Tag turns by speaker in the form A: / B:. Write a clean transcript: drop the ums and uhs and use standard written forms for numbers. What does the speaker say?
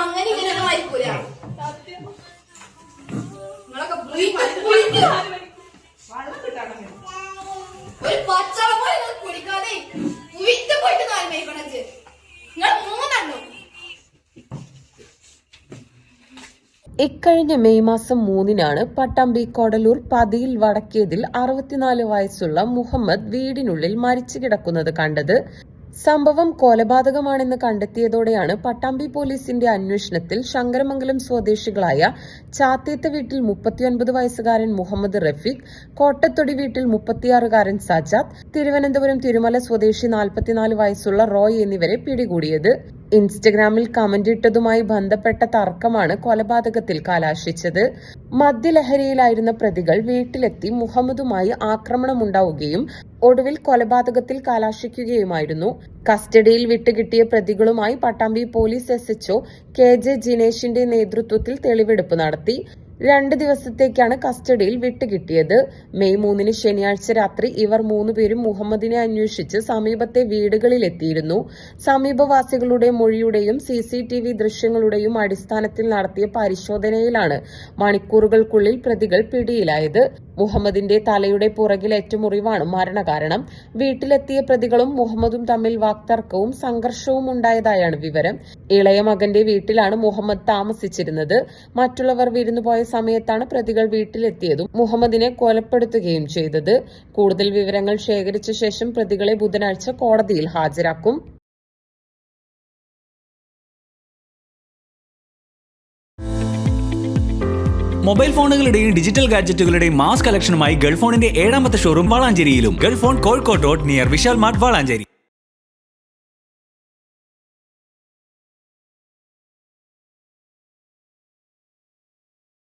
A: അങ്ങനെ ഇങ്ങനെയൊന്നും ആയിരിക്കൂല. ഒരു പച്ചവെള്ളം പോലെ കുടിക്കാതെ പോയിട്ട് നാല് മേക്കണച്ച് നിങ്ങൾ മൂന്നെണ്ണു.
B: ഇക്കഴിഞ്ഞ മെയ് മാസം 3-നാണ് പട്ടാമ്പി കൊടലൂർ പതിയിൽ വടക്കേതിൽ 64 വയസ്സുള്ള മുഹമ്മദ് വീടിനുള്ളിൽ മരിച്ചു കിടക്കുന്നത് കണ്ടത്. സംഭവം കൊലപാതകമാണെന്ന് കണ്ടെത്തിയതോടെയാണ് പട്ടാമ്പി പോലീസിന്റെ അന്വേഷണത്തിൽ ശങ്കരമംഗലം സ്വദേശികളായ ചാത്തേത്ത് വീട്ടിൽ 39 വയസ്സുകാരൻ മുഹമ്മദ് റഫീഖ്, കോട്ടത്തൊടി വീട്ടിൽ 36-കാരൻ സജാദ്, തിരുവനന്തപുരം തിരുമല സ്വദേശി 44 വയസ്സുള്ള റോയ് എന്നിവരെ പിടികൂടിയത്. ഇൻസ്റ്റഗ്രാമിൽ കമന്റ് ഇട്ടതുമായി ബന്ധപ്പെട്ട തർക്കമാണ് കൊലപാതകത്തിൽ കലാശിച്ചത്. മദ്യലഹരിയിലായിരുന്ന പ്രതികൾ വീട്ടിലെത്തി മുഹമ്മദുമായി ആക്രമണമുണ്ടാവുകയും ഒടുവിൽ കൊലപാതകത്തിൽ കലാശിക്കുകയുമായിരുന്നു. കസ്റ്റഡിയിൽ വിട്ടുകിട്ടിയ പ്രതികളുമായി പട്ടാമ്പി പോലീസ് SHO KJ ജിനേഷിന്റെ നേതൃത്വത്തിൽ തെളിവെടുപ്പ് നടത്തി. 2 ദിവസത്തേക്കാണ് കസ്റ്റഡിയിൽ വിട്ടുകിട്ടിയത്. മെയ് 3-ന് ശനിയാഴ്ച രാത്രി ഇവർ 3 പേരും മുഹമ്മദിനെ അന്വേഷിച്ച് സമീപത്തെ വീടുകളിലെത്തിയിരുന്നു. സമീപവാസികളുടെ മൊഴിയുടെയും CCTV ദൃശ്യങ്ങളുടെയും അടിസ്ഥാനത്തിൽ നടത്തിയ പരിശോധനയിലാണ് മണിക്കൂറുകൾക്കുള്ളിൽ പ്രതികൾ പിടിയിലായത്. മുഹമ്മദിന്റെ തലയുടെ പുറകിലേറ്റ മുറിവാണ് മരണകാരണം. വീട്ടിലെത്തിയ പ്രതികളും മുഹമ്മദും തമ്മിൽ വാക്തർക്കവും സംഘർഷവും ഉണ്ടായതായാണ് വിവരം. ഇളയ മകന്റെ വീട്ടിലാണ് മുഹമ്മദ് താമസിച്ചിരുന്നത്. മറ്റുള്ളവർ വിരുന്നുപോയ സമയത്താണ് പ്രതികൾ വീട്ടിലെത്തിയതും മുഹമ്മദിനെ കൊലപ്പെടുത്തുകയും ചെയ്തത്. കൂടുതൽ വിവരങ്ങൾ ശേഖരിച്ച ശേഷം പ്രതികളെ ബുധനാഴ്ച കോടതിയിൽ ഹാജരാക്കും.
C: മൊബൈൽ ഫോണുകളുടെയും ഡിജിറ്റൽ ഗാഡ്ജറ്റുകളുടെയും മാസ് കളക്ഷനുമായി ഗൾഫോണിന്റെ 7ാമത്തെ ഷോറൂം വളാഞ്ചേരിയിലും. Gulfone Kozhikode road near Vishal mart Valanchery.